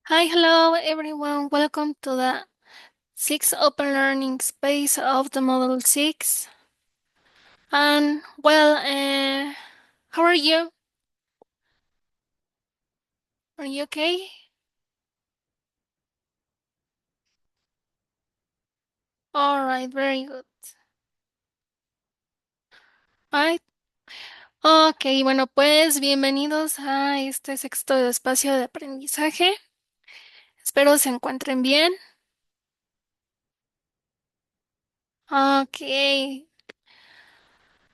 Hi, hello everyone. Welcome to the sixth open learning space of the Model 6. And how are you? Are you okay? All right, very good. Right. Ok, bueno, pues bienvenidos a este sexto espacio de aprendizaje. Espero se encuentren bien. Ok.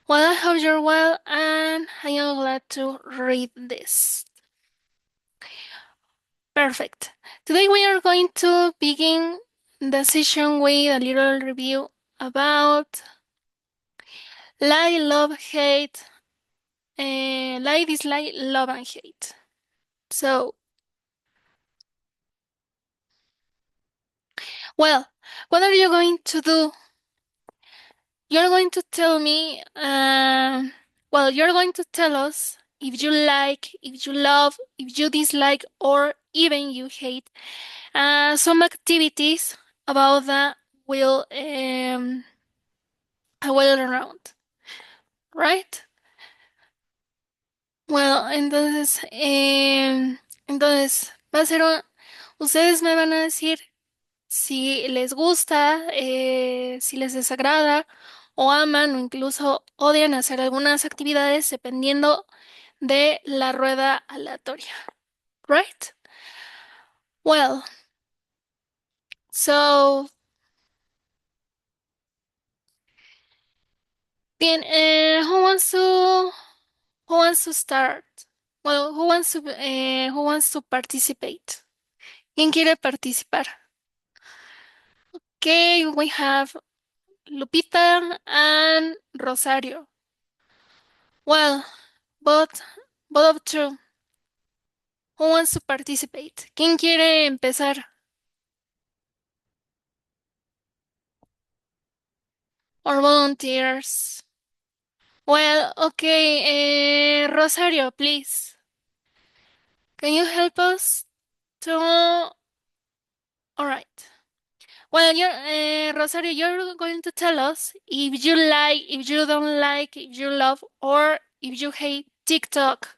Well, I hope you're well, and I am glad to read this. Perfect. Today we are going to begin the session with a little review about like, love, hate, like, dislike, love, and hate. So, well, what are you going to do? You're going to tell me, you're going to tell us if you like, if you love, if you dislike, or even you hate some activities about the wheel, a wheel around, right? Well, entonces, ustedes me van a decir si les gusta, si les desagrada, o aman, o incluso odian hacer algunas actividades dependiendo de la rueda aleatoria, right? Well, so, bien, who wants to start? Well, who wants to participate? ¿Quién quiere participar? Okay, we have Lupita and Rosario. Well, both, both of you. Who wants to participate? ¿Quién quiere empezar? Or volunteers? Well, okay, Rosario, please. Can you help us to... All right. Well, Rosario, you're going to tell us if you like, if you don't like, if you love, or if you hate TikTok.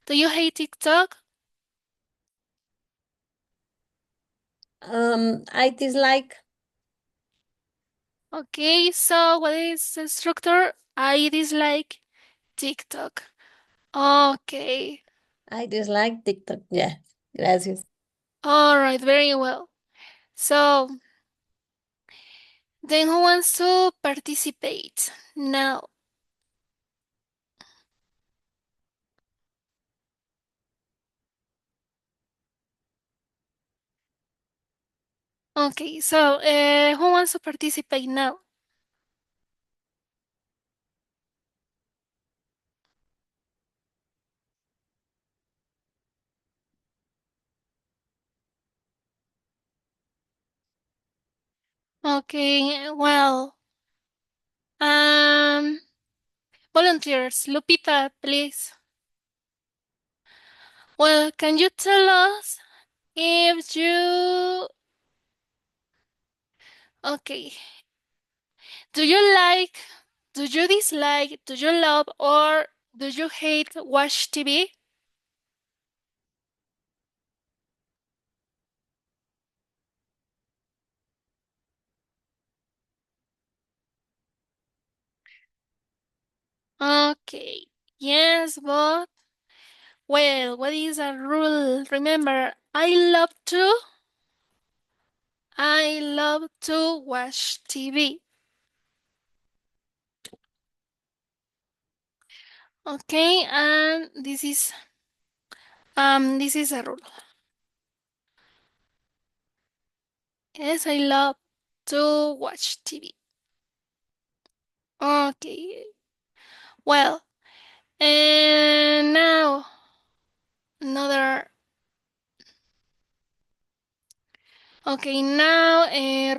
Do you hate TikTok? I dislike. Okay, so what is the structure? I dislike TikTok. Okay. I dislike TikTok. Yeah, gracias. All right, very well. So, then who wants to participate? Now. Okay, so who wants to participate now? Okay, well, um, volunteers, Lupita, please. Well, can you tell us if you, okay, do you like, do you dislike, do you love, or do you hate watch TV? Okay, yes, but, well, what is a rule? Remember, I love to watch TV. Okay, and this is a rule. Yes, I love to watch TV. Okay, well, and now another. Okay, now,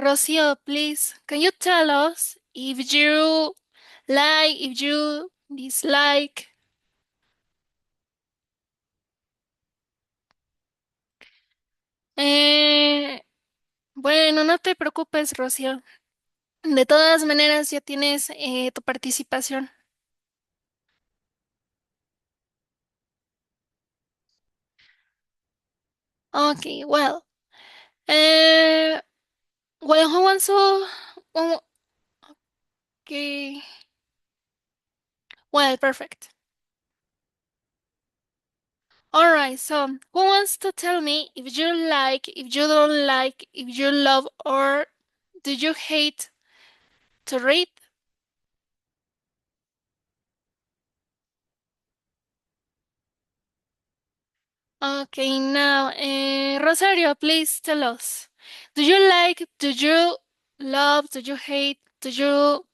Rocio, please, can you tell us if you like, if you dislike? Bueno, no te preocupes, Rocío. De todas maneras, ya tienes tu participación. Okay, well. Uh, well, who wants to? Oh, okay. Well, perfect. All right. So, who wants to tell me if you like, if you don't like, if you love, or do you hate to read? Okay, now, Rosario, please tell us. Do you like, do you love, do you hate, do you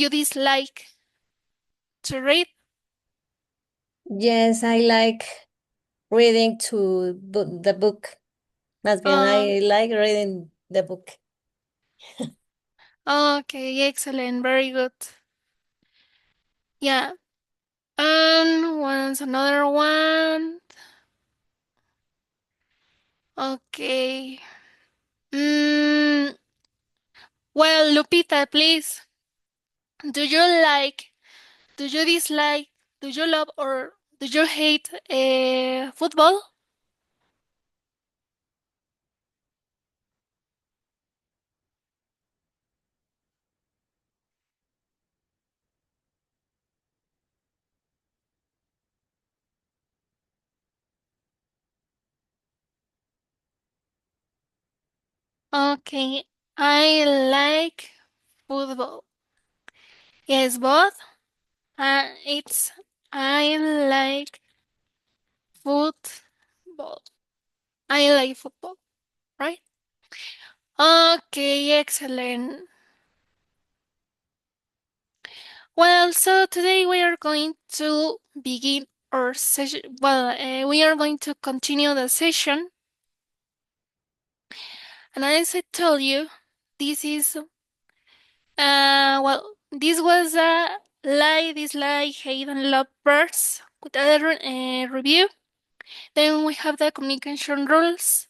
dislike to read? Yes, I like reading to the book. Más bien, Uh, I like reading the book. okay, excellent, very good. Yeah. And once another one. Okay. Mm, well, Lupita, please. Do you like, do you dislike, do you love, or do you hate football? Okay, I like football. Yes, both. It's I like football. I like football, right? Okay, excellent. Well, so today we are going to begin our session. Well, we are going to continue the session. And as I told you, this is, this was a like, dislike, hate, and love birds with other review. Then we have the communication rules.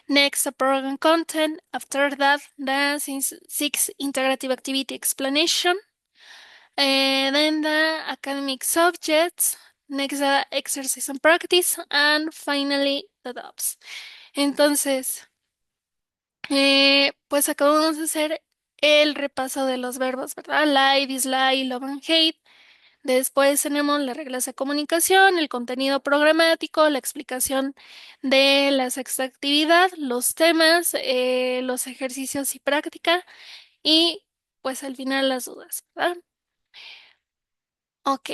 Next, the program content. After that, the six integrative activity explanation. Then the academic subjects, next the exercise and practice, and finally the DOPS. Entonces, pues acabamos de hacer el repaso de los verbos, ¿verdad? Like, dislike, love and hate. Después tenemos las reglas de comunicación, el contenido programático, la explicación de la sexta actividad, los temas, los ejercicios y práctica, y pues al final las dudas, ¿verdad? Ok.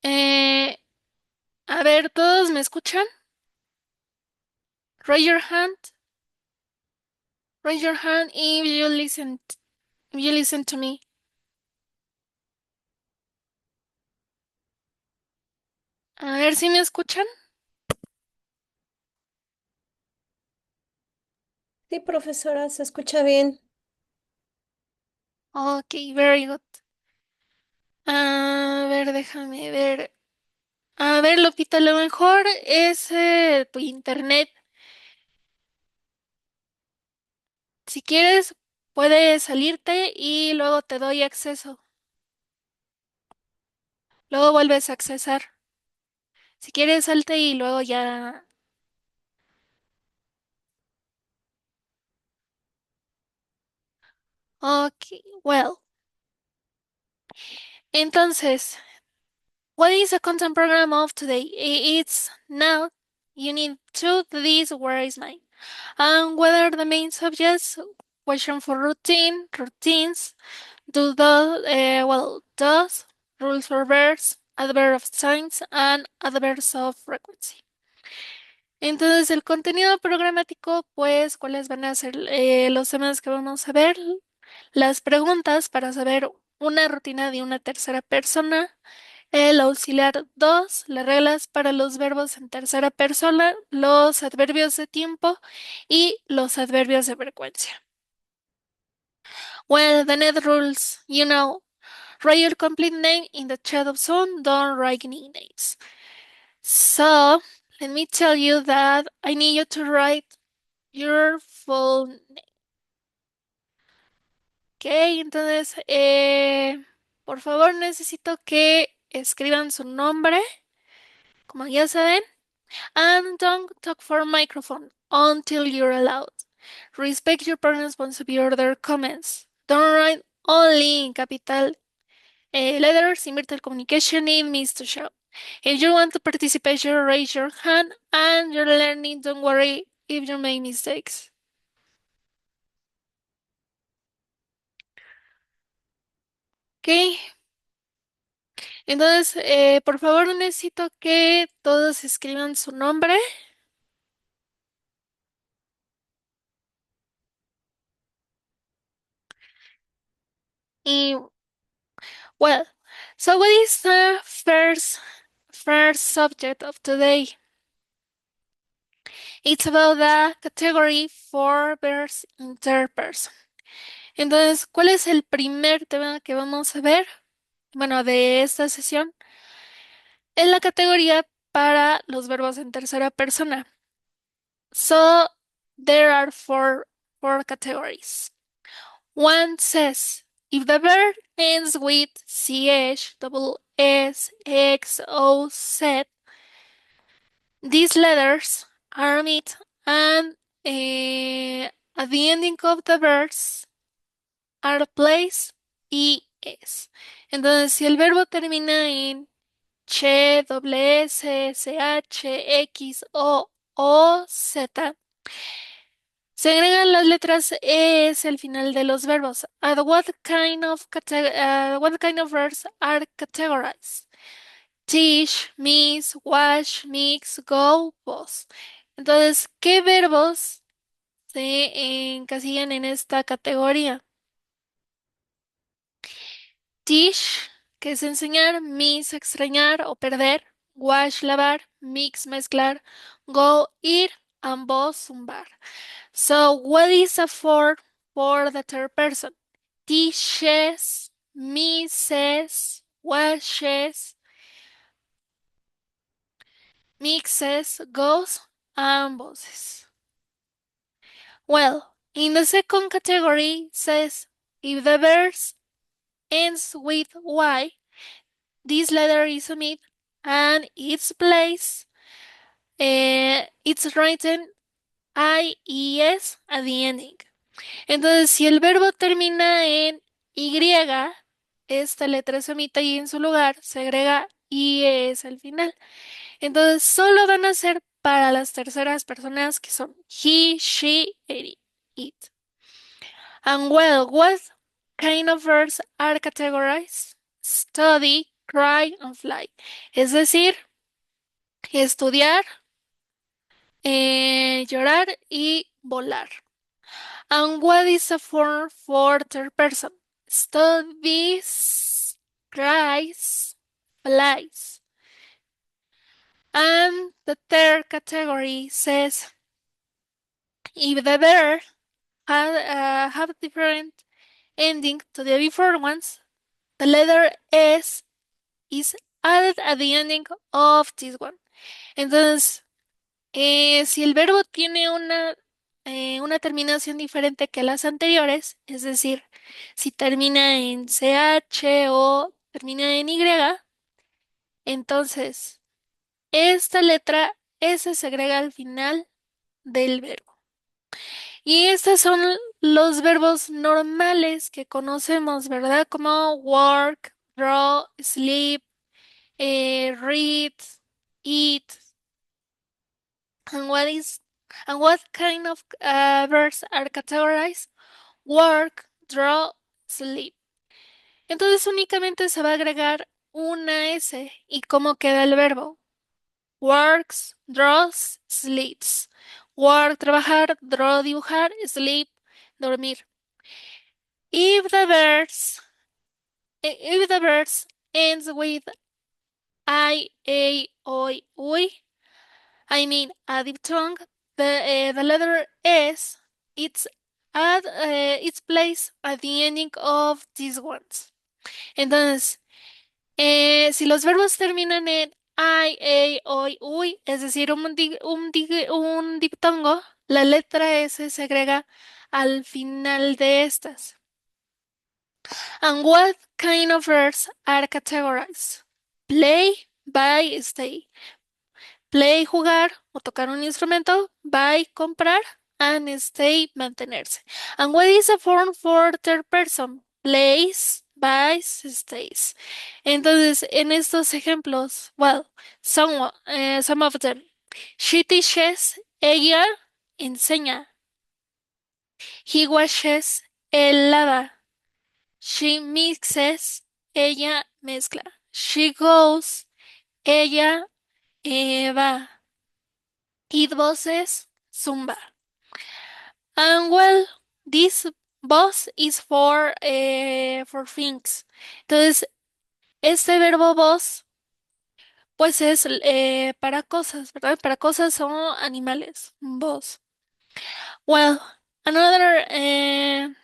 Eh, a ver, ¿todos me escuchan? Raise your hand. Raise your hand if you listen to me. A ver si me escuchan. Sí, profesora, se escucha bien. Ok, very good. A ver, déjame ver. A ver, Lupita, a lo mejor es tu internet. Si quieres, puedes salirte y luego te doy acceso. Luego vuelves a accesar. Si quieres, salte y luego ya. Ok, well. Entonces, what is the content program of today? It's now Unit 2, this where is mine. And what are the main subjects? Question for routines, does, rules for verbs, adverb of times, and adverbs of frequency. Entonces, el contenido programático, pues, ¿cuáles van a ser los temas que vamos a ver? Las preguntas para saber una rutina de una tercera persona, el auxiliar 2, las reglas para los verbos en tercera persona, los adverbios de tiempo y los adverbios de frecuencia. Well, the net rules, write your complete name in the chat of Zoom, don't write nicknames. So, let me tell you that I need you to write your full name. Ok, entonces, por favor, necesito que escriban su nombre, como ya saben, and don't talk for microphone until you're allowed. Respect your partner's responsibility or their comments. Don't write only in capital letters. Inverted communication need means to show. If you want to participate, you raise your hand and you're learning. Don't worry if you make mistakes. Ok, entonces, por favor, necesito que todos escriban su nombre. Y, well, so what is the first subject of today? It's about the category for verbs in third person. Entonces, ¿cuál es el primer tema que vamos a ver? Bueno, de esta sesión. Es la categoría para los verbos en tercera persona. So, there are four categories. One says, if the verb ends with ch, double s, x, o, z, these letters are omitted and at the ending of the verbs are placed es. Entonces, si el verbo termina en che, doble s, ch, x, o, z, se agregan las letras es al final de los verbos. What kind of verbs are categorized? Teach, miss, wash, mix, go, pose. Entonces, ¿qué verbos se encasillan en esta categoría? Teach, que es enseñar, miss, extrañar o perder, wash, lavar, mix, mezclar, go, ir, ambos, zumbar. So, what is a for the third person? Teaches, misses, washes, mixes, goes, ambos. Well, in the second category says if the verse ends with Y, this letter is omitted and its place it's written IES at the ending. Entonces, si el verbo termina en Y, esta letra se omite y en su lugar se agrega IES al final. Entonces, solo van a ser para las terceras personas que son he, she, it. And well, what kind of verbs are categorized? Study, cry, and fly. Es decir, estudiar, llorar y volar. And what is a form for third person? Studies, cries, flies. And the third category says if the verb have different ending to the before ones, the letter S is added at the ending of this one. Entonces, si el verbo tiene una terminación diferente que las anteriores, es decir, si termina en CH o termina en Y, entonces esta letra S se agrega al final del verbo. Y estos son los verbos normales que conocemos, ¿verdad? Como work, draw, sleep, read, eat. And what kind of verbs are categorized? Work, draw, sleep. Entonces únicamente se va a agregar una S. ¿Y cómo queda el verbo? Works, draws, sleeps. Work, trabajar, draw, dibujar, sleep, dormir. If the verbs, if the verbs ends with I, A, O, U, I mean a diphthong, the letter S, it's placed at the ending of these ones. Entonces, si los verbos terminan en I, A, OI, UI, es decir, un diptongo, la letra S se agrega al final de estas. And what kind of verbs are categorized? Play, buy, stay. Play, jugar o tocar un instrumento. Buy, comprar. And stay, mantenerse. And what is a form for third person? Plays, buys, stays. Entonces, en estos ejemplos, well, some of them. She teaches, ella enseña. He washes, él lava. She mixes, ella mezcla. She goes, ella va. It bosses, zumba. And well, this boss is for things. Entonces, este verbo boss, pues es para cosas, ¿verdad? Para cosas o animales. Boss. Well, another in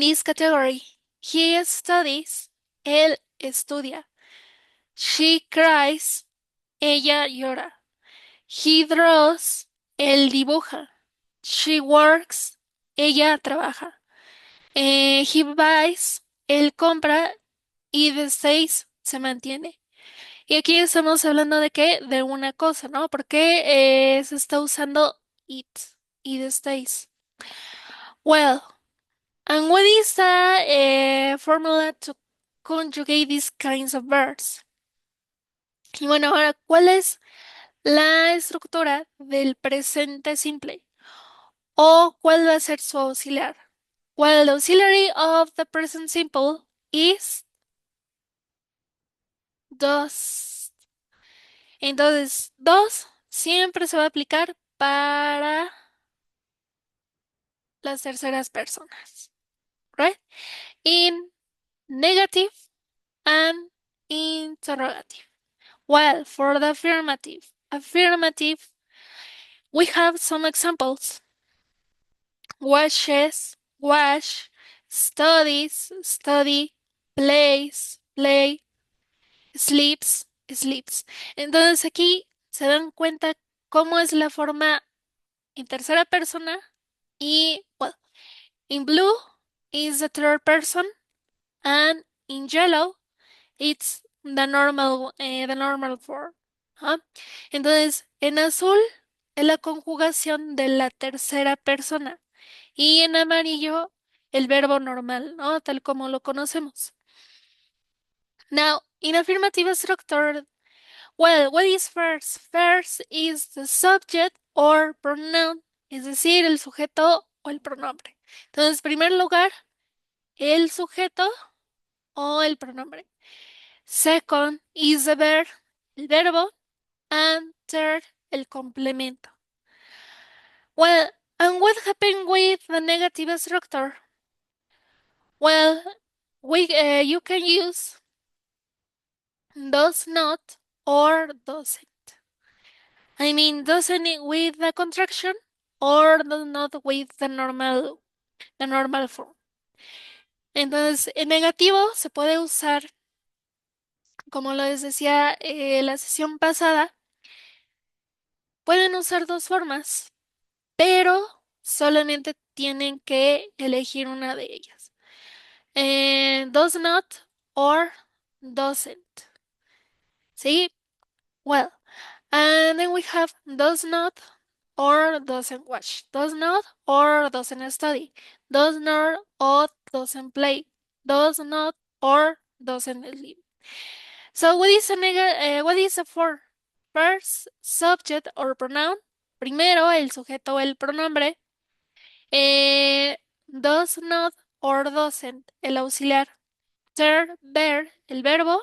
this category, he studies, él estudia. She cries, ella llora. He draws, él dibuja. She works, ella trabaja. He buys, él compra y the stays se mantiene. Y aquí estamos hablando de qué? De una cosa, ¿no? Porque se está usando it y the stays. Well, and what is the formula to conjugate these kinds of verbs? Y bueno, ahora, ¿cuál es la estructura del presente simple? ¿O cuál va a ser su auxiliar? Well, the auxiliary of the present simple is does. Entonces, dos siempre se va a aplicar para las terceras personas, right? In negative and interrogative. Well, for the affirmative, we have some examples. Washes, wash, studies, study, plays, play, sleeps, sleeps. Entonces aquí se dan cuenta cómo es la forma en tercera persona y, well, in blue is the third person and in yellow it's the normal form. ¿Ah? Entonces, en azul es la conjugación de la tercera persona y en amarillo el verbo normal, ¿no? Tal como lo conocemos. Now, in affirmative structure, well, what is first? First is the subject or pronoun, es decir, el sujeto o el pronombre. Entonces, en primer lugar, el sujeto o el pronombre. Second is the verb, el verbo. And third, el complemento. Well, and what happened with the negative structure? Well, you can use does not or doesn't. I mean, doesn't it with the contraction or does not with the normal form. Entonces, en negativo se puede usar, como les decía la sesión pasada, pueden usar dos formas, pero solamente tienen que elegir una de ellas. Does not or doesn't. ¿Sí? Well, and then we have does not or doesn't watch, does not or doesn't study, does not or doesn't play, does not or doesn't live. So what is a for? First, subject or pronoun. Primero, el sujeto o el pronombre. Does not or doesn't, el auxiliar. Third, ver, el verbo.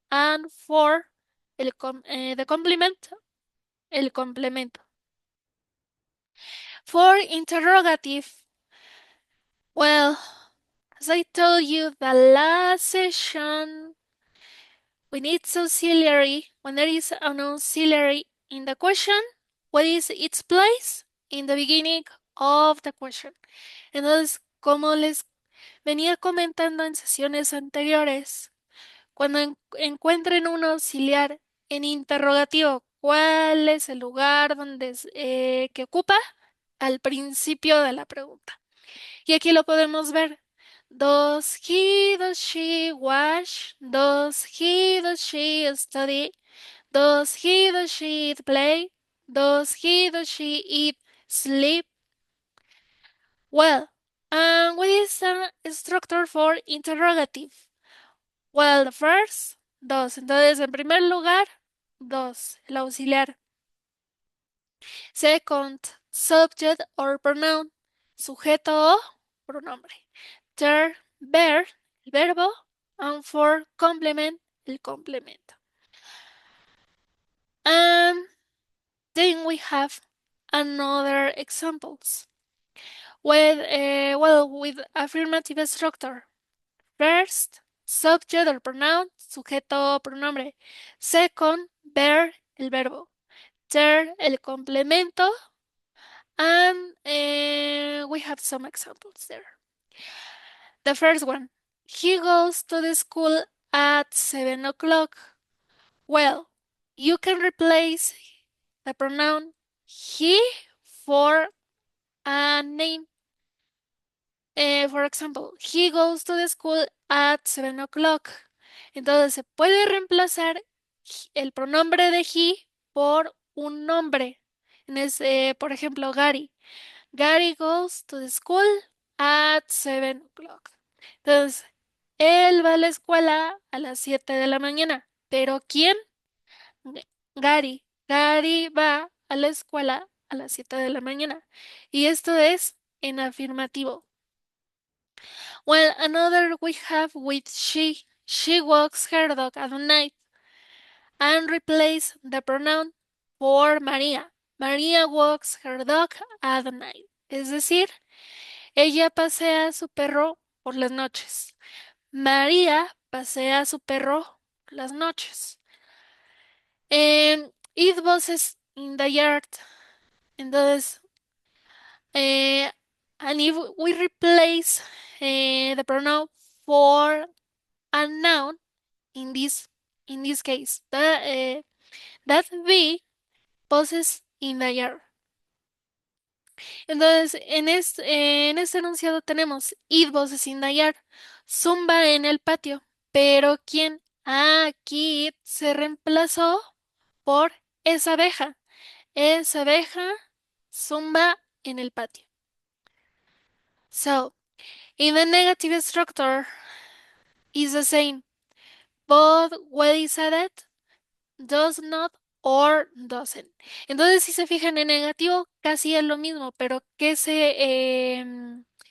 And for, the complement, el complemento. For interrogative, well, as I told you the last session, we need auxiliary. When there is an auxiliary in the question, what is its place? In the beginning of the question. Entonces, como les venía comentando en sesiones anteriores, cuando encuentren un auxiliar en interrogativo. ¿Cuál es el lugar que ocupa al principio de la pregunta? Y aquí lo podemos ver. Does he, does she wash? Does he, does she study? Does he, does she eat, play? Does he, does she eat, sleep? Well, what is the structure for interrogative? Well, first, does. Entonces, en primer lugar, does, el auxiliar. Second, subject or pronoun, sujeto o pronombre. Third, verb, el verbo. And fourth, complement, el complemento. And then we have another examples. With affirmative structure. First, subject or pronoun, sujeto o pronombre. Second, verb, el verbo. Third, el complemento. And we have some examples there. The first one, he goes to the school at 7 o'clock. Well, you can replace the pronoun he for a name. For example, he goes to the school at 7 o'clock. Entonces se puede reemplazar el pronombre de he por un nombre. Por ejemplo, Gary. Gary goes to the school at 7 o'clock. Entonces, él va a la escuela a las 7 de la mañana. ¿Pero quién? Gary. Gary va a la escuela a las 7 de la mañana. Y esto es en afirmativo. Well, another we have with she. She walks her dog at night and replace the pronoun for María. María walks her dog at night. Es decir, ella pasea a su perro por las noches. María pasea a su perro por las noches. It was in the yard. Entonces, eh, and if we replace the pronoun for a noun, in this case, that be poses in the yard. Entonces, en este enunciado tenemos it was in the yard, Zumba en el patio. Pero ¿quién? Aquí it se reemplazó por esa abeja. Esa abeja zumba en el patio. So, in the negative structure is the same. Both what is added does not or doesn't. Entonces, si se fijan en negativo, casi es lo mismo, pero ¿qué se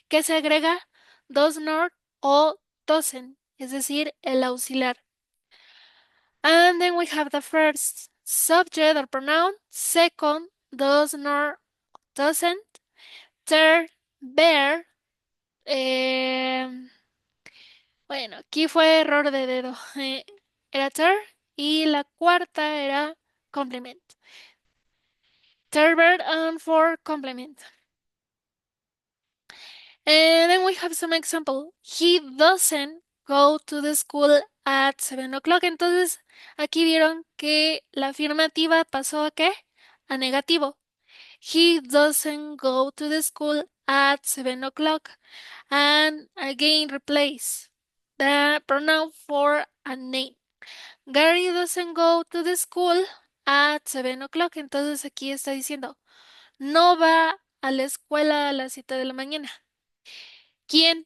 agrega? Does not o doesn't, es decir, el auxiliar. And then we have the first subject or pronoun, second, does not, doesn't, third, bear. Bueno, aquí fue error de dedo. Era third y la cuarta era complement. Third verb and fourth complement. And then we have some example. He doesn't go to the school at 7 o'clock. Entonces, aquí vieron que la afirmativa pasó a qué? A negativo. He doesn't go to the school at 7 o'clock. And again, replace the pronoun for a name. Gary doesn't go to the school at 7 o'clock. Entonces aquí está diciendo, no va a la escuela a las 7 de la mañana. ¿Quién?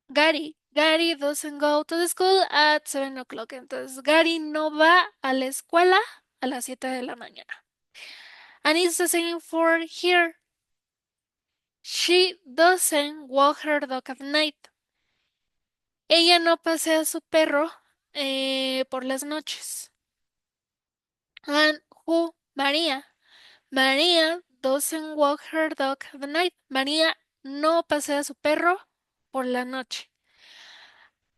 Gary. Gary doesn't go to the school at 7 o'clock. Entonces, Gary no va a la escuela a las 7 de la mañana. And it's the same for here. She doesn't walk her dog at night. Ella no pasea a su perro por las noches. And who? María. María doesn't walk her dog at night. María no pasea a su perro por la noche.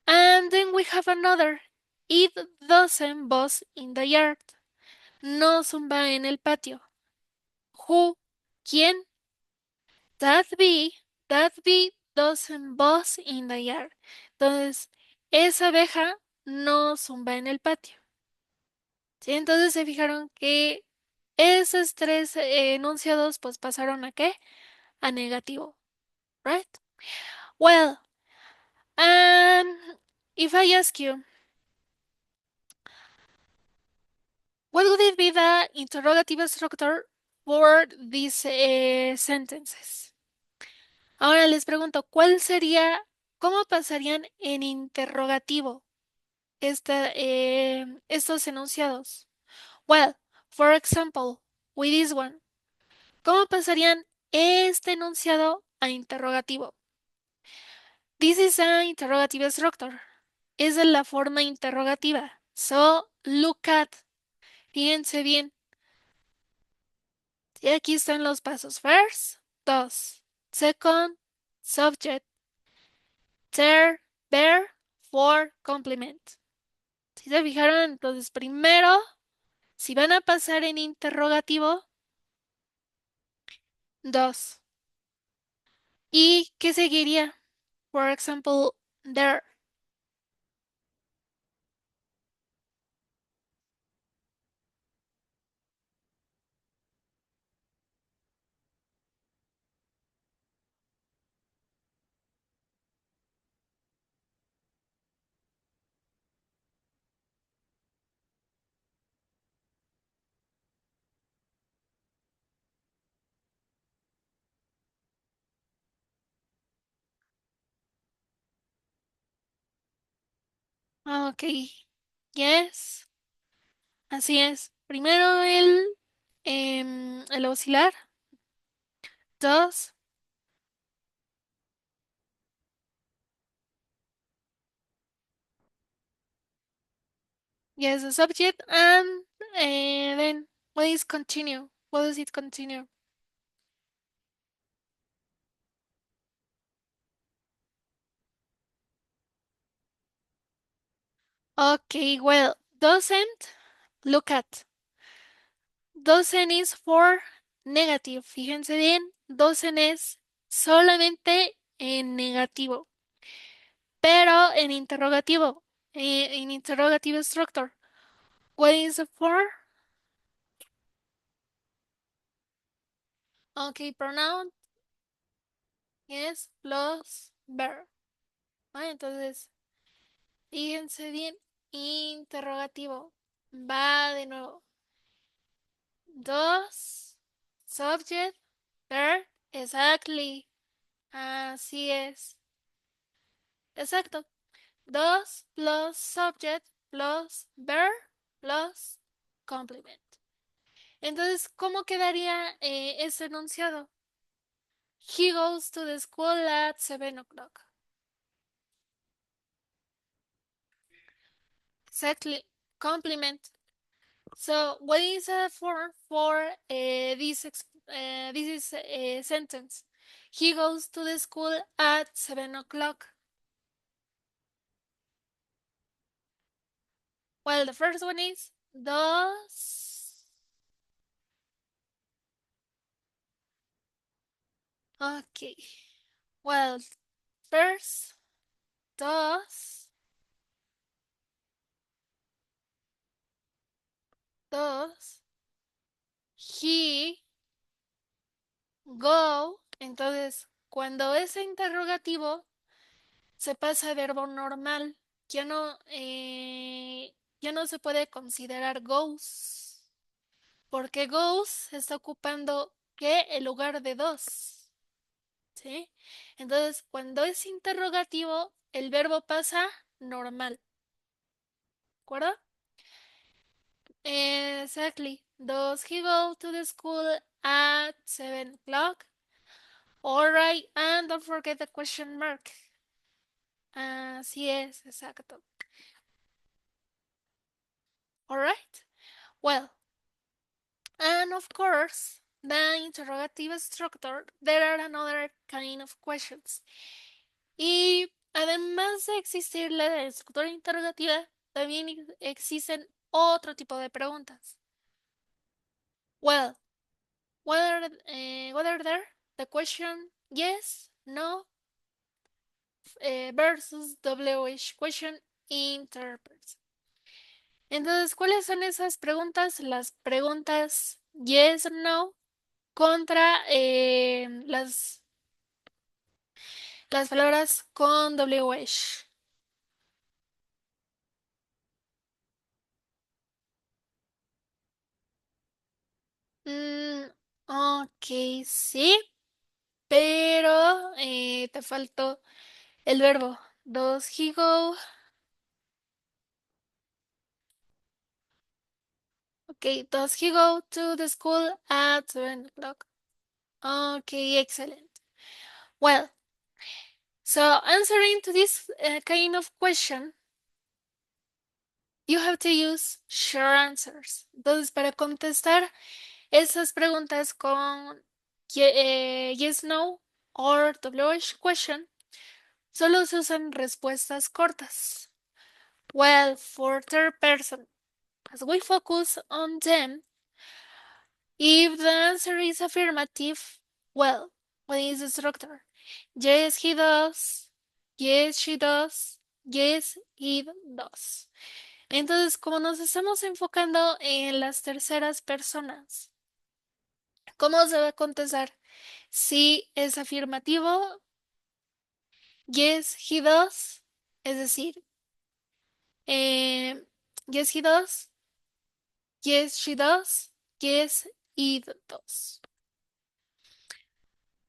And then we have another. It doesn't buzz in the yard. No zumba en el patio. Who? ¿Quién? That bee doesn't buzz in the yard. Entonces, esa abeja no zumba en el patio. ¿Sí? Entonces se fijaron que esos tres enunciados pues pasaron ¿a qué? A negativo, right? Well, um, if I ask you, what would it be the interrogative structure for these sentences? Ahora les pregunto, ¿cuál sería, cómo pasarían en interrogativo estos enunciados? Well, for example, with this one, ¿cómo pasarían este enunciado a interrogativo? This is an interrogative structure. Es de la forma interrogativa. So, look at. Fíjense bien. Y aquí están los pasos. First, dos. Second, subject. Third, verb. Fourth, complement. ¿Sí se fijaron? Entonces, primero, si van a pasar en interrogativo, dos. ¿Y qué seguiría? For example, there. Ok. Yes. Así es. Primero el auxiliar. Dos. Yes, the subject. And then what is continue? What does it continue? Okay, well, doesn't. Look at. Doesn't is for negative. Fíjense bien. Doesn't es solamente en negativo. Pero en interrogativo. En interrogative structure. What is it for? Okay, pronoun. Yes, plus verb. Ah, entonces, fíjense bien, interrogativo. Va de nuevo. Dos, subject, verb, exactly. Así es. Exacto. Dos plus subject plus verb plus complement. Entonces, ¿cómo quedaría ese enunciado? He goes to the school at 7 o'clock. Exactly. Complement. So, what is a form for this is a sentence? He goes to the school at 7 o'clock. Well, the first one is does. Okay. Well, first does he go. Entonces, cuando es interrogativo, se pasa a verbo normal. Ya no, ya no se puede considerar goes, porque goes está ocupando ¿qué? El lugar de dos. ¿Sí? Entonces, cuando es interrogativo, el verbo pasa normal. ¿De acuerdo? Exactly. Does he go to the school at 7 o'clock? Alright, and don't forget the question mark. Así es, exacto. Alright? Well, and of course, the interrogative structure, there are another kind of questions. Y además de existir la estructura interrogativa, también existen otro tipo de preguntas. Well, whether there, the question yes, no, versus WH question interprets. Entonces, ¿cuáles son esas preguntas? Las preguntas yes or no contra las palabras con WH. Mm, ok, sí, pero te faltó el verbo. Does he go? Okay, does he go to the school at 7 o'clock? Okay, excellent. Well, so answering to this kind of question, you have to use short answers. Entonces, para contestar esas preguntas con yes, no or WH question, solo se usan respuestas cortas. Well, for third person, as we focus on them, if the answer is affirmative, well, what is the structure? Yes, he does. Yes, she does. Yes, it does. Entonces, como nos estamos enfocando en las terceras personas, ¿cómo se va a contestar? Si es afirmativo, yes, he does. Es decir, eh, yes, he does. Yes, she does. Yes, it does.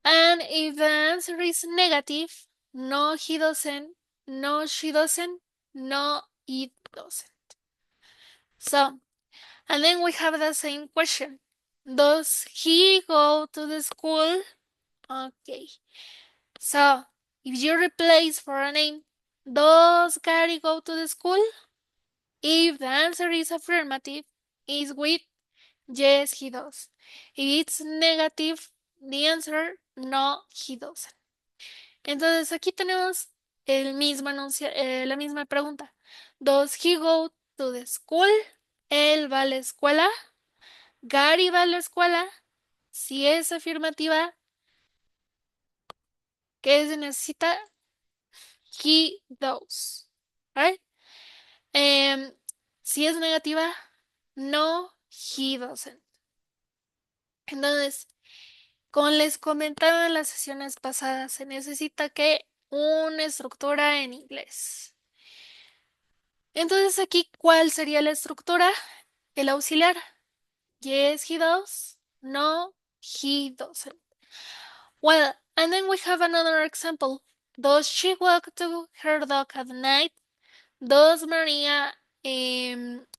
And if the answer is negative, no, he doesn't. No, she doesn't. No, it doesn't. So, and then we have the same question. Does he go to the school? Okay. So, if you replace for a name, does Gary go to the school? If the answer is affirmative, is with yes, he does. If it's negative, the answer no, he doesn't. Entonces aquí tenemos la misma pregunta. Does he go to the school? Él va a la escuela. Gary va a la escuela. Si es afirmativa, ¿qué se necesita? He does. Right? Si es negativa, no, he doesn't. Entonces, como les comentaba en las sesiones pasadas, se necesita que una estructura en inglés. Entonces aquí, ¿cuál sería la estructura? El auxiliar. Yes, he does. No, he doesn't. Well, and then we have another example. Does she walk to her dog at night? Does Maria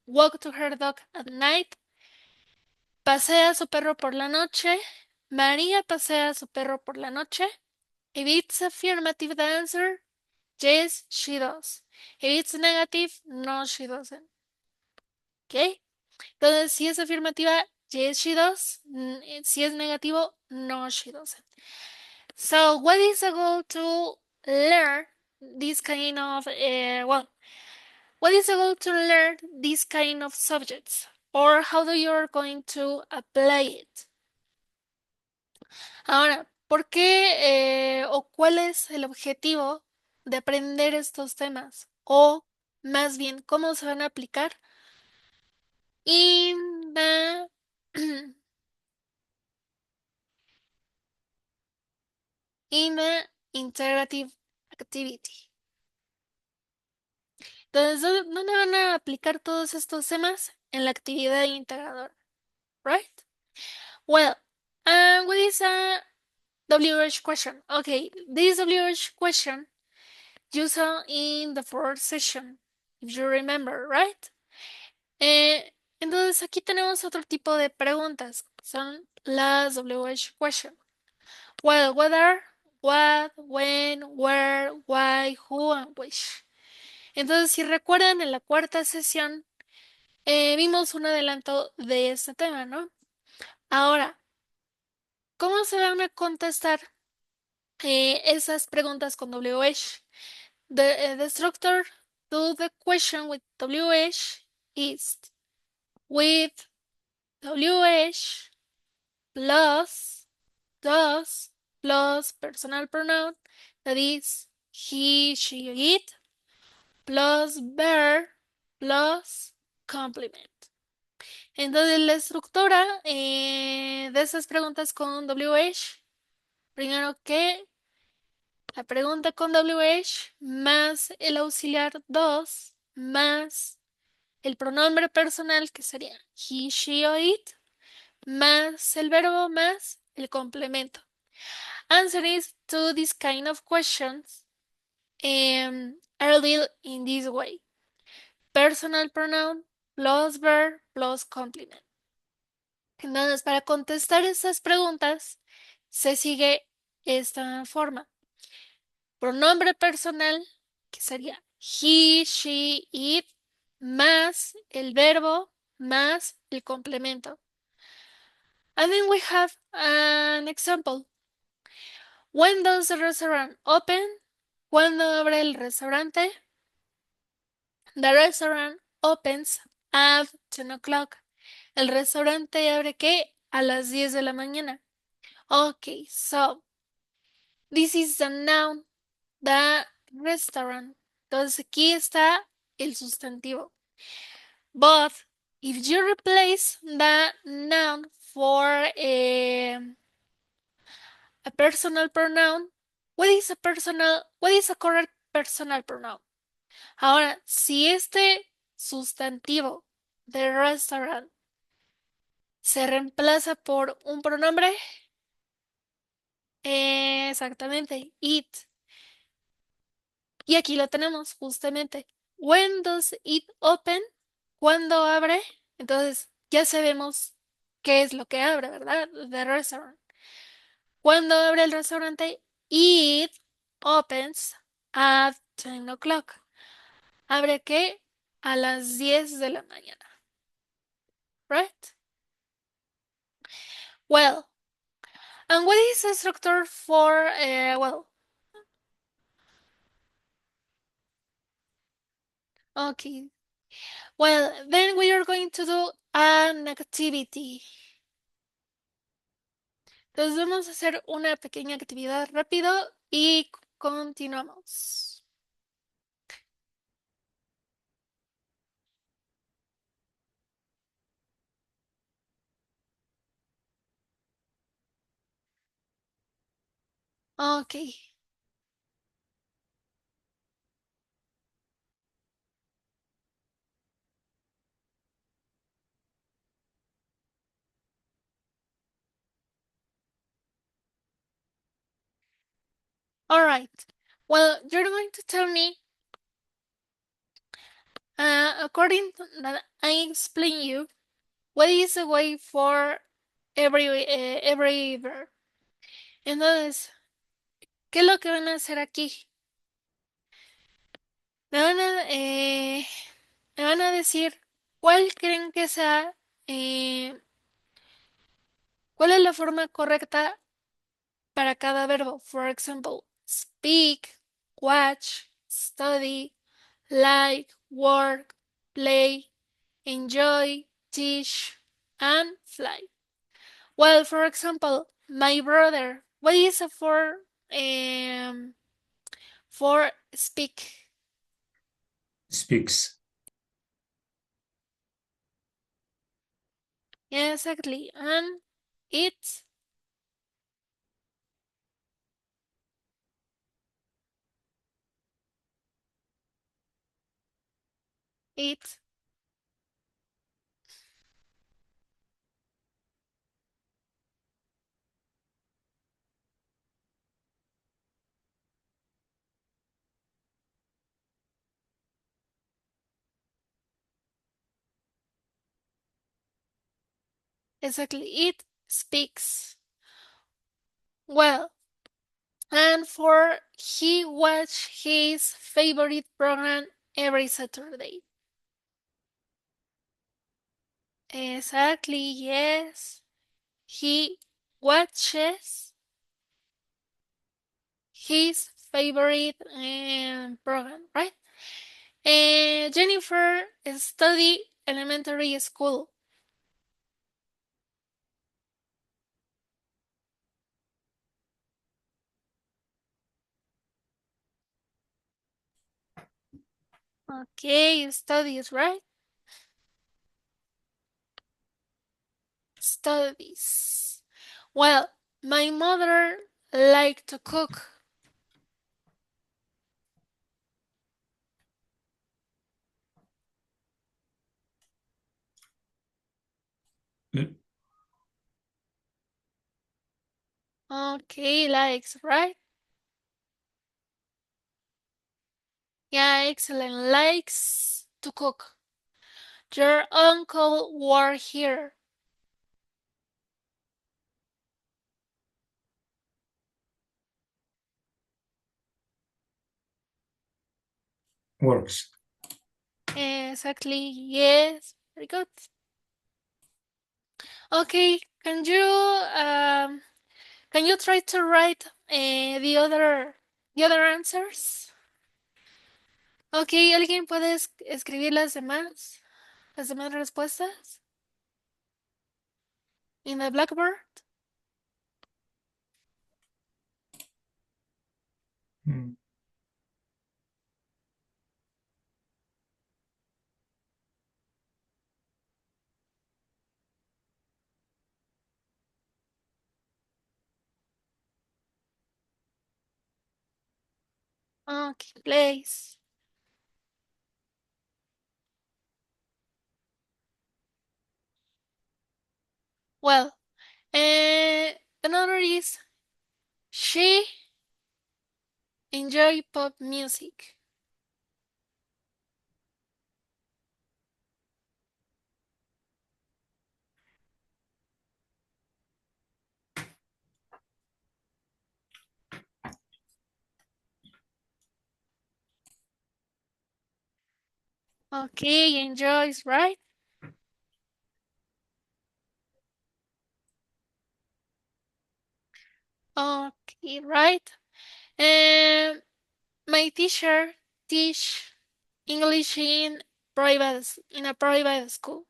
walk to her dog at night? ¿Pasea su perro por la noche? María pasea su perro por la noche. If it's affirmative, the answer, yes, she does. If it's negative, no, she doesn't. ¿Ok? Entonces, si es afirmativa, yes, she does. Si es negativo, no, she doesn't. So, what is the goal to learn this kind of, what is the goal to learn this kind of subjects? Or how do you are going to apply it? Ahora, ¿por qué o cuál es el objetivo de aprender estos temas? O más bien, ¿cómo se van a aplicar in the in the integrative activity? Entonces, ¿dónde van a aplicar todos estos temas? En la actividad integradora, right? Well, what is a WH question? Okay, this WH question you saw in the fourth session, if you remember, right? Entonces aquí tenemos otro tipo de preguntas. Son las WH question. Well, whether, what, when, where, why, who, and which. Entonces, si recuerdan, en la cuarta sesión vimos un adelanto de este tema, ¿no? Ahora, ¿cómo se van a contestar esas preguntas con WH? The structure to the question with WH is with WH plus does plus personal pronoun, that is he, she, it, plus verb plus complement. Entonces, la estructura de esas preguntas con WH, primero que la pregunta con WH más el auxiliar 2 más el pronombre personal que sería he, she o it más el verbo más el complemento. Answers to this kind of questions are little in this way. Personal pronoun plus verb plus complement. Entonces, para contestar estas preguntas, se sigue esta forma. Pronombre personal, que sería he, she, it, más el verbo, más el complemento. And then we have an example. When does the restaurant open? ¿Cuándo abre el restaurante? The restaurant opens at 10 o'clock. El restaurante abre ¿qué? A las 10 de la mañana. Okay, so this is the noun, the restaurant. Entonces aquí está el sustantivo. But if you replace the noun for a personal pronoun, what is a correct personal pronoun? Ahora, si este sustantivo de restaurant se reemplaza por un pronombre, exactamente, it. Y aquí lo tenemos justamente. When does it open? ¿Cuándo abre? Entonces, ya sabemos qué es lo que abre, ¿verdad? The restaurant. ¿Cuándo abre el restaurante? It opens at 10 o'clock. ¿Abre qué? A las 10 de la mañana. Right? Well, and what is the structure for, well, okay. Well, then we are going to do an activity. Entonces vamos a hacer una pequeña actividad rápido y continuamos. Okay. All right. Well, you're going to tell me, according to that I explain you, what is the way for every verb. Entonces, ¿qué es lo que van a hacer aquí? Me van a, eh, me van a decir cuál creen que sea, cuál es la forma correcta para cada verbo. For example, speak, watch, study, like, work, play, enjoy, teach, and fly. Well, for example, my brother. What is a for speak? Speaks. Yeah, exactly. And it, it, exactly. It speaks. Well, and for he watch his favorite program every Saturday. Exactly, yes. He watches his favorite program, right? Jennifer study elementary school. Okay, studies, right? studies. Well, my mother liked to cook. Okay, likes, right? Yeah, excellent. Likes to cook. Your uncle work here. Works. Exactly. Yes. Very good. Okay. Can you try to write the other answers? Okay. ¿Alguien puede escribir las demás respuestas in the blackboard? Mm. Okay, please. Well, another is she enjoy pop music. Okay, enjoys, right? Okay, right. Um, my teacher teach English in a private school.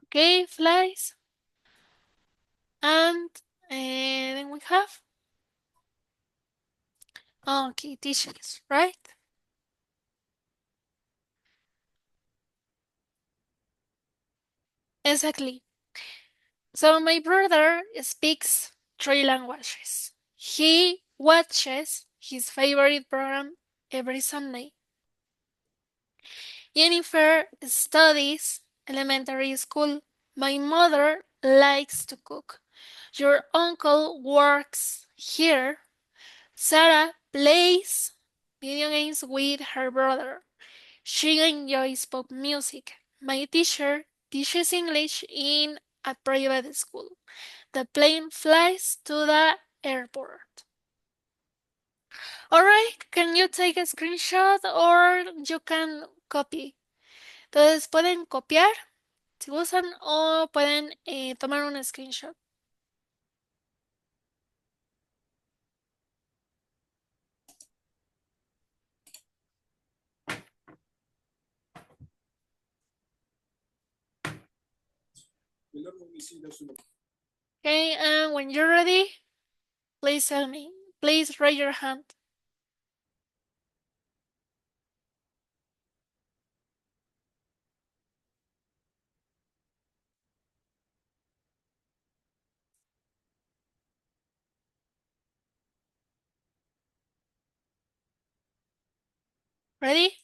Okay, flies. And then we have okay, teachers, right? Exactly. So my brother speaks three languages. He watches his favorite program every Sunday. Jennifer studies elementary school. My mother likes to cook. Your uncle works here. Sarah plays video games with her brother. She enjoys pop music. My teacher teaches English in a private school. The plane flies to the airport. Alright, can you take a screenshot or you can copy? Entonces pueden copiar si gustan o pueden tomar un screenshot. Okay, and when you're ready, please tell me. Please raise your hand. Ready?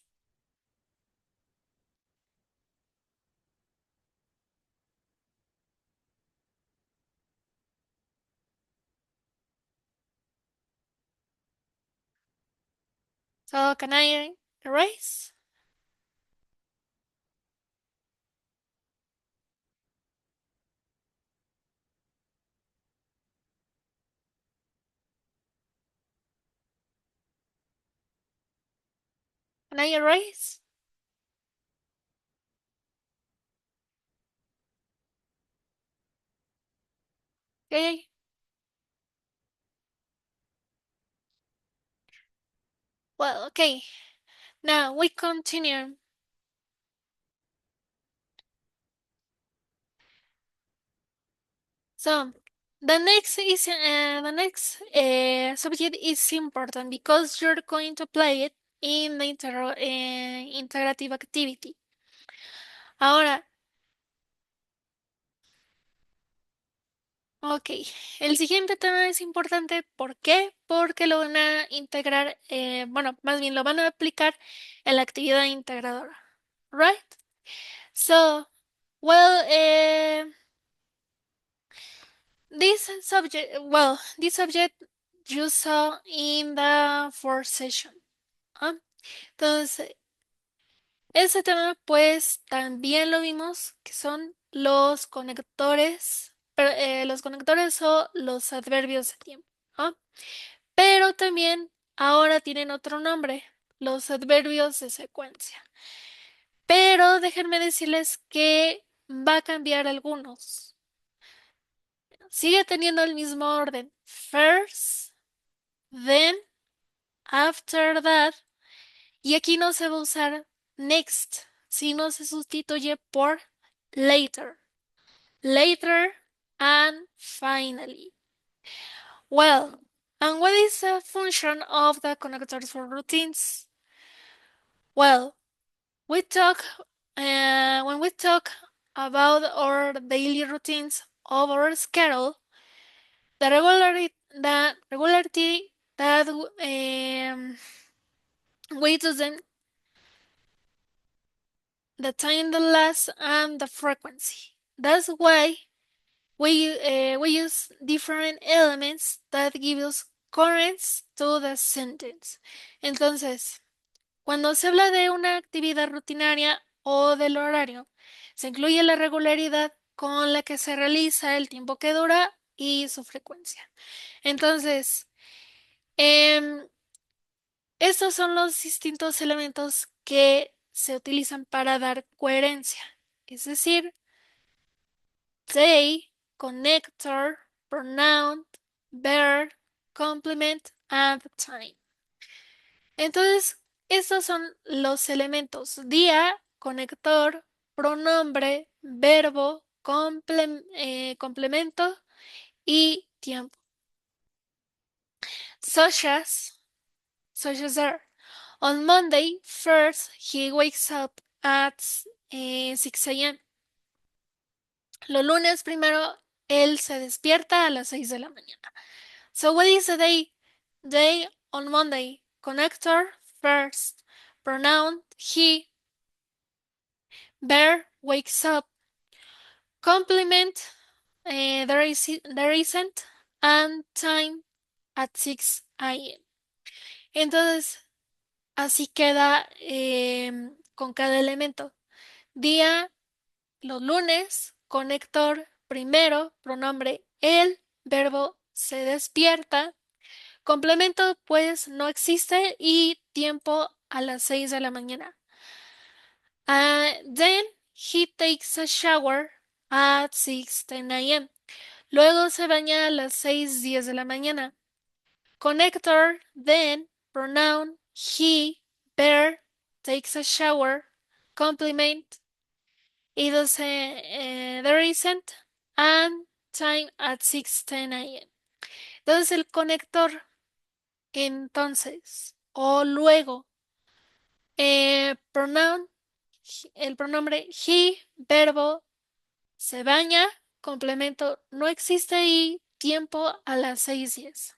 So can I erase? Can I erase? Okay. Well, okay. Now we continue. So the next subject is important because you're going to play it in the integrative activity. Ahora, ok, el siguiente tema es importante. ¿Por qué? Porque lo van a integrar, bueno, más bien lo van a aplicar en la actividad integradora. Right? So, well, this subject you saw in the fourth session. ¿Ah? Entonces, ese tema, pues, también lo vimos, que son los conectores o los adverbios de tiempo. ¿Ah? Pero también ahora tienen otro nombre, los adverbios de secuencia. Pero déjenme decirles que va a cambiar algunos. Sigue teniendo el mismo orden. First, then, after that. Y aquí no se va a usar next, sino se sustituye por later. Later and finally. Well, and what is the function of the connectors for routines? Well, we talk when we talk about our daily routines of our schedule, the regularity that we do them, the time that lasts, and the frequency. That's why we use different elements that give us currents to the sentence. Entonces, cuando se habla de una actividad rutinaria o del horario, se incluye la regularidad con la que se realiza, el tiempo que dura y su frecuencia. Entonces, em, estos son los distintos elementos que se utilizan para dar coherencia. Es decir, they, connector, pronoun, verb, complement, and time. Entonces, estos son los elementos: día, conector, pronombre, verbo, complemento y tiempo. Such as are. On Monday, first, he wakes up at 6 a.m. Los lunes primero, él se despierta a las 6 de la mañana. So what is the day? Day on Monday. Connector, first. Pronoun, he. Bear wakes up. Complement, there isn't. And time at 6 a.m. Entonces, así queda con cada elemento. Día, los lunes, conector, primero, pronombre él, verbo se despierta, complemento pues no existe y tiempo a las 6 de la mañana. Then he takes a shower at 6:10 a.m. Luego se baña a las 6:10 de la mañana. Connector, then, pronoun, he, bear, takes a shower, complement, there isn't, and time at 6:10 a.m. Entonces el conector, entonces, o luego, pronoun, el pronombre he, verbo, se baña, complemento no existe y tiempo a las 6:10.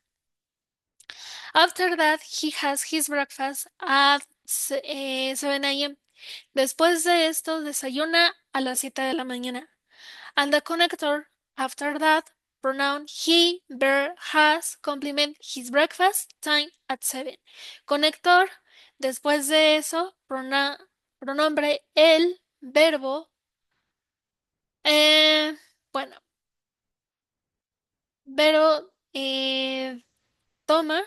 After that, he has his breakfast at 7 a.m. Después de esto, desayuna a las 7 de la mañana. And the connector, after that, pronoun he, bear, has, complement his breakfast, time at 7. Conector, después de eso, pronombre él, verbo, eh, bueno, verbo toma,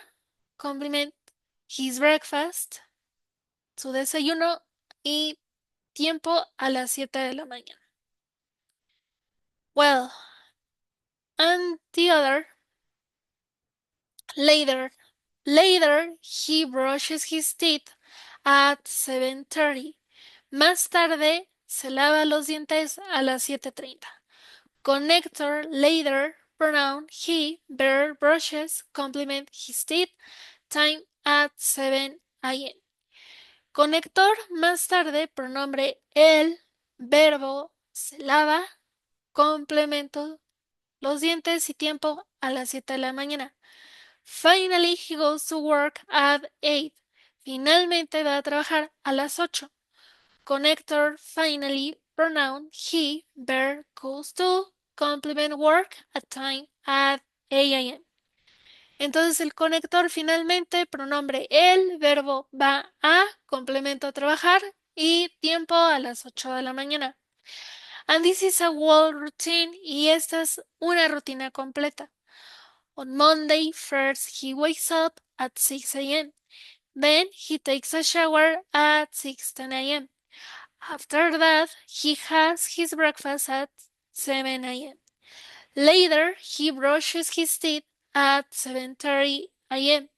complement his breakfast, su desayuno y tiempo a las 7 de la mañana. Well, and the other, later. Later, he brushes his teeth at 7:30. Más tarde, se lava los dientes a las 7:30. Connector, later, pronoun he, bear, brushes, complement his teeth, time at 7 a.m. Conector, más tarde, pronombre él, verbo, se lava, complemento, los dientes y tiempo a las 7 de la mañana. Finally, he goes to work at 8. Finalmente va a trabajar a las 8. Connector, finally, pronoun he, verb, goes to, complement work at time at 8 a.m. Entonces el conector finalmente, pronombre él, verbo va a, complemento trabajar y tiempo a las 8 de la mañana. And this is a whole routine y esta es una rutina completa. On Monday, first he wakes up at 6 a.m. Then he takes a shower at 6:10 a.m. After that, he has his breakfast at 7 a.m. Later, he brushes his teeth at 7:30 a.m.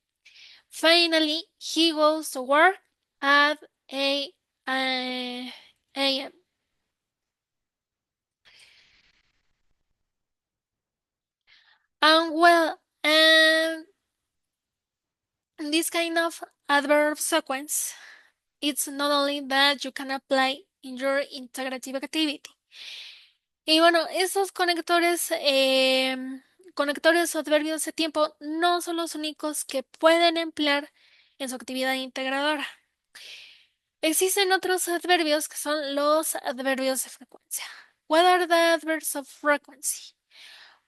Finally, he goes to work at 8 a.m. And well, this kind of adverb sequence, it's not only that you can apply in your integrative activity. Y bueno, esos conectores o adverbios de tiempo no son los únicos que pueden emplear en su actividad integradora. Existen otros adverbios que son los adverbios de frecuencia. What are the adverbs of frequency?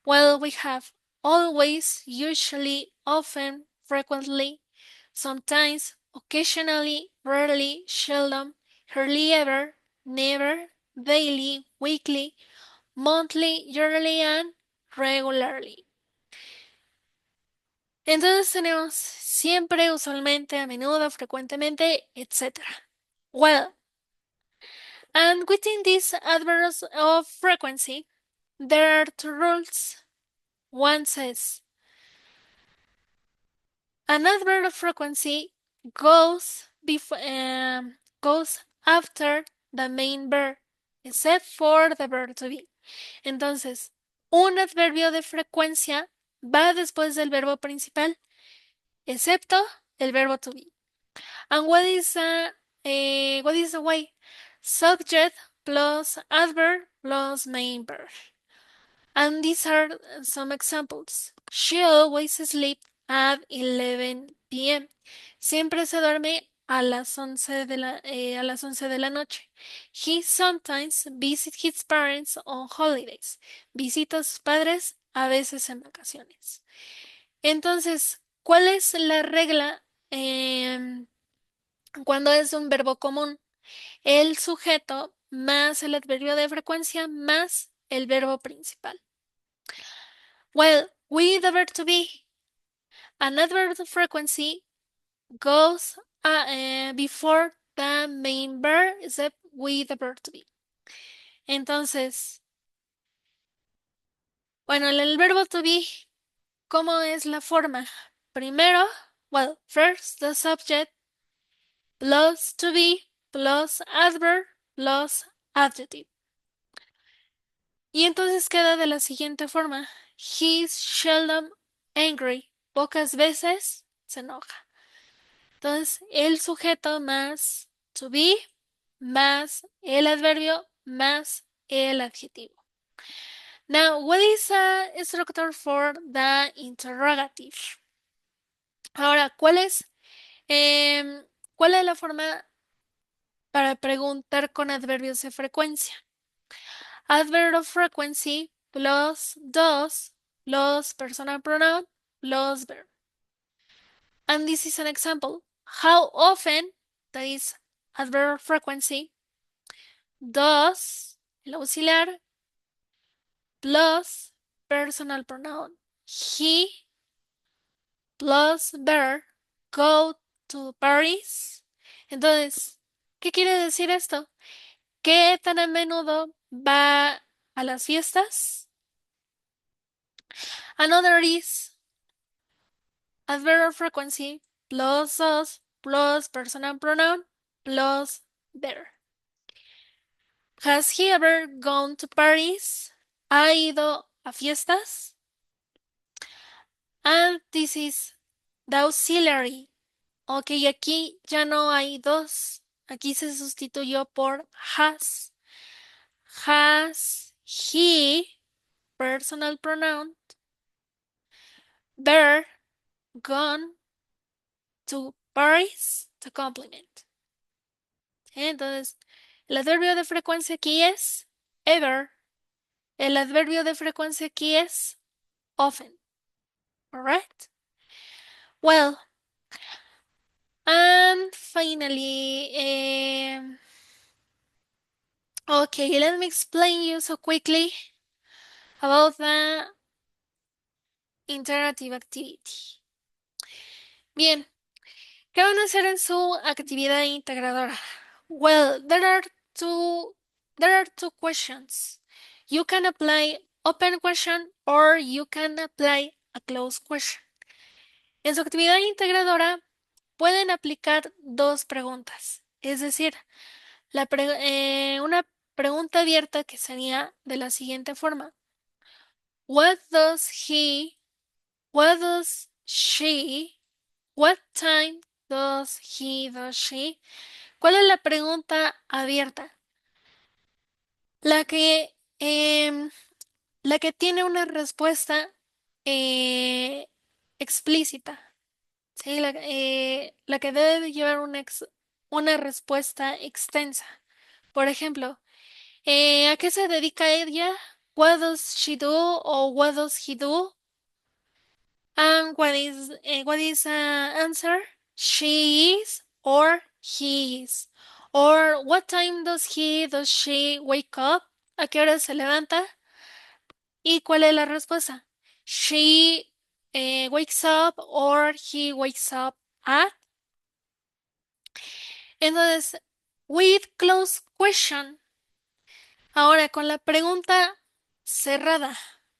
Well, we have always, usually, often, frequently, sometimes, occasionally, rarely, seldom, hardly ever, never, daily, weekly, monthly, yearly, and regularly. Entonces tenemos siempre, usualmente, a menudo, frecuentemente, etc. Well, and within these adverbs of frequency, there are two rules. One says, an adverb of frequency goes after the main verb, except for the verb to be. Entonces, un adverbio de frecuencia va después del verbo principal, excepto el verbo to be. And what is the way? Subject plus adverb plus main verb. And these are some examples. She always sleeps at 11 p.m. Siempre se duerme a las 11 de la noche. He sometimes visits his parents on holidays. Visita a sus padres a veces en vacaciones. Entonces, ¿cuál es la regla cuando es un verbo común? El sujeto más el adverbio de frecuencia más el verbo principal. Well, with the verb to be, an adverb of frequency goes before the main verb except with the verb to be. Entonces, bueno, el verbo to be, ¿cómo es la forma? Primero, well, first the subject plus to be plus adverb plus adjective. Y entonces queda de la siguiente forma. He's seldom angry. Pocas veces se enoja. Entonces, el sujeto más to be más el adverbio más el adjetivo. Now, what is a structure for the interrogative? Ahora, ¿cuál es la forma para preguntar con adverbios de frecuencia? Adverb of frequency plus does plus personal pronoun plus verb. And this is an example. How often, that is adverb of frequency, does, el auxiliar, plus personal pronoun. He plus verb go to Paris. Entonces, ¿qué quiere decir esto? ¿Qué tan a menudo va a las fiestas? Another is adverb of frequency plus us plus personal pronoun plus better. Has he ever gone to Paris? ¿Ha ido a fiestas? And this is the auxiliary. Ok, aquí ya no hay dos. Aquí se sustituyó por has. Has he, personal pronoun, there gone to Paris to compliment? Entonces, el adverbio de frecuencia aquí es ever. El adverbio de frecuencia aquí es often. Alright? Well, and finally, okay, let me explain you so quickly about the interactive activity. Bien, ¿qué van a hacer en su actividad integradora? Well, there are two questions. You can apply open question or you can apply a closed question. En su actividad integradora pueden aplicar dos preguntas, es decir, una pregunta abierta que sería de la siguiente forma. What does he, what does she, what time does he, does she? ¿Cuál es la pregunta abierta? La que, em, la que tiene una respuesta eh, explícita, ¿sí? La que debe de llevar una respuesta extensa. Por ejemplo, ¿a qué se dedica ella? What does she do or what does he do? And what is answer? She is or he is. Or what time does she wake up? ¿A qué hora se levanta? ¿Y cuál es la respuesta? She wakes up or he wakes up at. Entonces, with close question. Ahora, con la pregunta cerrada.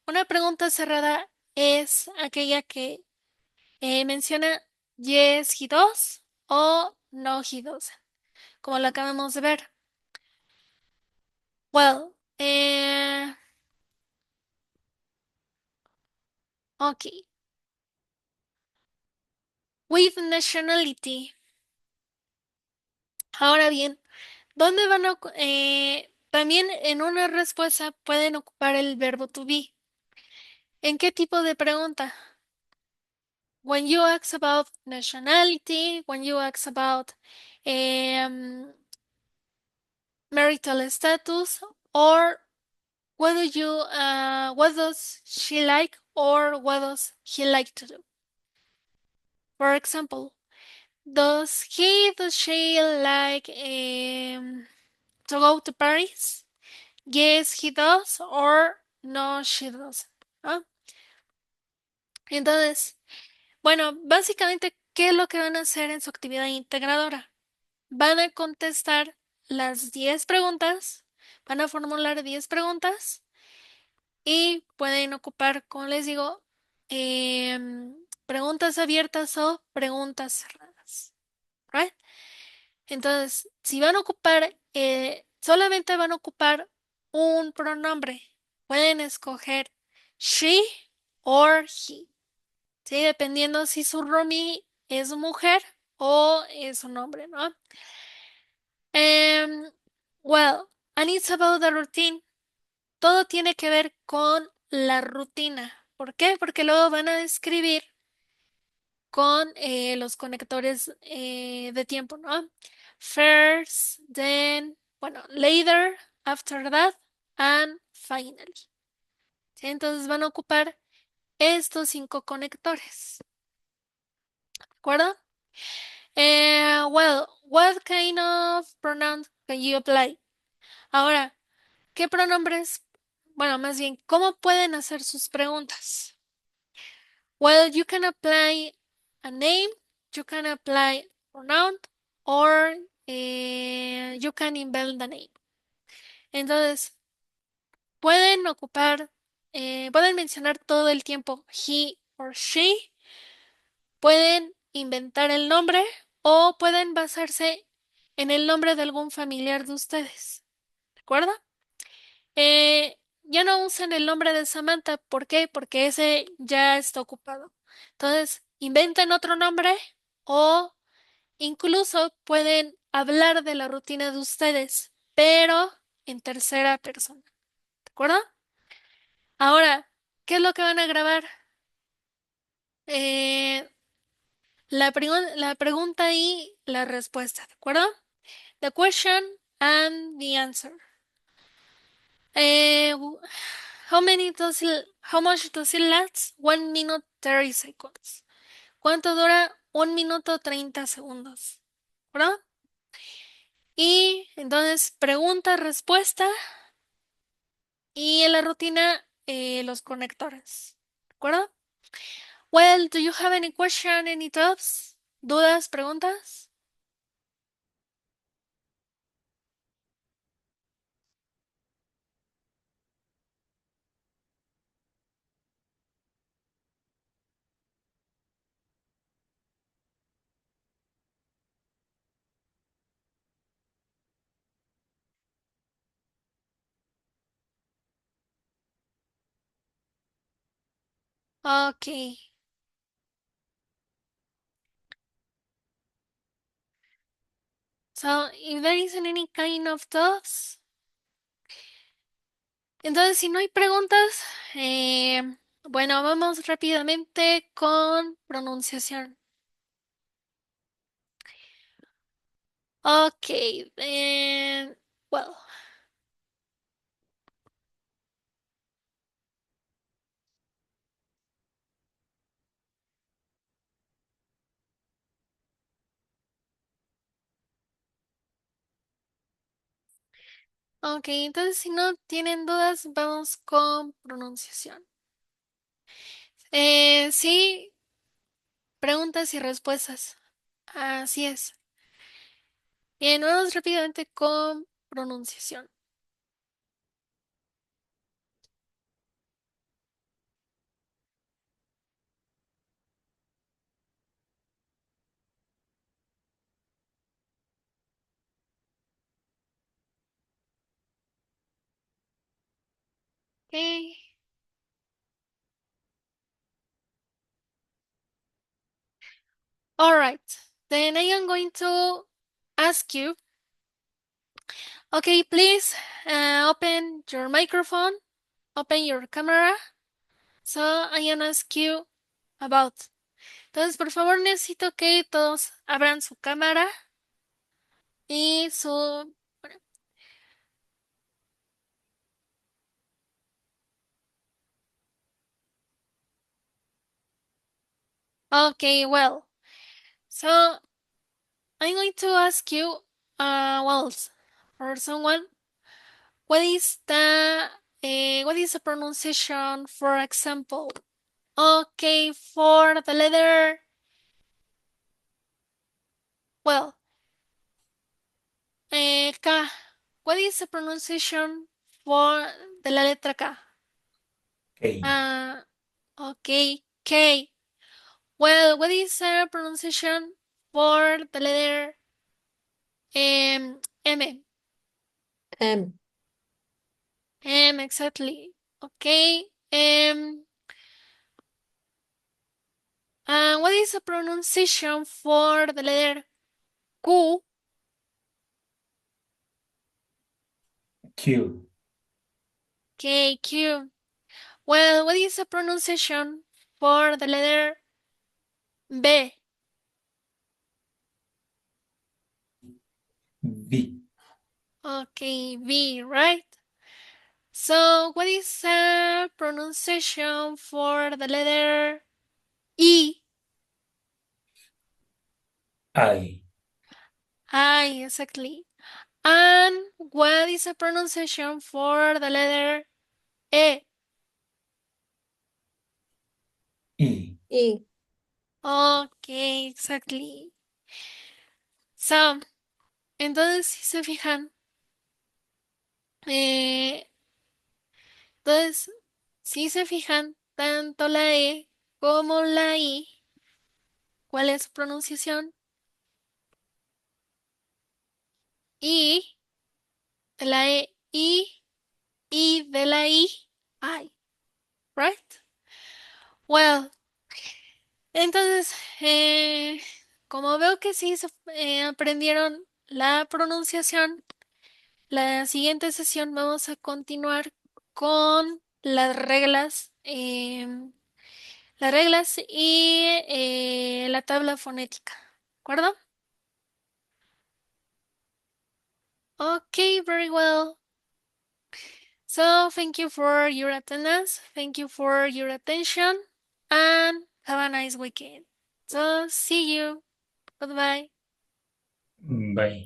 Una pregunta cerrada es aquella que menciona yes, he does o no, he doesn't, como lo acabamos de ver. Well, ok. With nationality. Ahora bien, ¿dónde van a también en una respuesta pueden ocupar el verbo to be? ¿En qué tipo de pregunta? When you ask about nationality, when you ask about um, marital status, or what does she like or what does he like to do? For example, does she like to go to Paris? Yes, he does, or no, she doesn't. ¿No? Entonces, bueno, básicamente, ¿qué es lo que van a hacer en su actividad integradora? Van a contestar las 10 preguntas, van a formular 10 preguntas y pueden ocupar, como les digo, preguntas abiertas o preguntas cerradas. ¿Right? Entonces, si van a ocupar, solamente van a ocupar un pronombre. Pueden escoger she or he. ¿Sí? Dependiendo si su roomie es mujer o es un hombre, ¿no? Well, and it's about the routine. Todo tiene que ver con la rutina. ¿Por qué? Porque luego van a describir con los conectores de tiempo, ¿no? First, then, bueno, later, after that, and finally. ¿Sí? Entonces van a ocupar estos 5 conectores. ¿De acuerdo? Well, what kind of pronouns can you apply? Ahora, ¿qué pronombres? Bueno, más bien, ¿cómo pueden hacer sus preguntas? Well, you can apply a name, you can apply pronoun, or you can invent the name. Entonces, pueden ocupar, pueden mencionar todo el tiempo he or she, Pueden inventar el nombre o pueden basarse en el nombre de algún familiar de ustedes. ¿De acuerdo? Ya no usen el nombre de Samantha. ¿Por qué? Porque ese ya está ocupado. Entonces, inventen otro nombre o incluso pueden hablar de la rutina de ustedes, pero en tercera persona. ¿De acuerdo? Ahora, ¿qué es lo que van a grabar? Eh, la pregunta y la respuesta, ¿de acuerdo? The question and the answer. Eh, how much does it last? 1 minute 30 seconds. ¿Cuánto dura 1 minuto 30 segundos? ¿Verdad? Y entonces pregunta, respuesta y en la rutina los conectores. ¿De acuerdo? Well, do you have any question, any doubts? ¿Dudas, preguntas? Okay. So, if there isn't any kind of doubts, entonces si no hay preguntas, bueno, vamos rápidamente con pronunciación. Okay, well, okay, entonces si no tienen dudas, vamos con pronunciación. Sí, preguntas y respuestas. Así es. Bien, vamos rápidamente con pronunciación. Okay. All right. Then I am going to ask you. Okay, please open your microphone, open your camera. So I am ask you about. Entonces, por favor, necesito que todos abran su cámara y su. Okay, well, so I'm going to ask you, well, for someone, what is the pronunciation, for example? Okay, for the letter, well, K. What is the pronunciation for de la letra K? K. Okay, K. Well, what is the pronunciation for the letter M? M. M, exactly. Okay. What is the pronunciation for the letter Q? Q. Okay, Q. Well, what is the pronunciation for the letter B? V. Okay, V, right? So, what is the pronunciation for the letter E? I. I, exactly. And what is the pronunciation for the letter E? E. E. Okay, exactly. So, entonces, si se fijan, eh, entonces, si se fijan, tanto la E como la I ¿Cuál es su pronunciación? I, de la E, I de la I, right? Well, entonces, como veo que sí aprendieron la pronunciación, la siguiente sesión vamos a continuar con las reglas y la tabla fonética. ¿De acuerdo? Okay, very well. So, thank you for your attendance. Thank you for your attention and have a nice weekend. So, see you. Goodbye. Bye.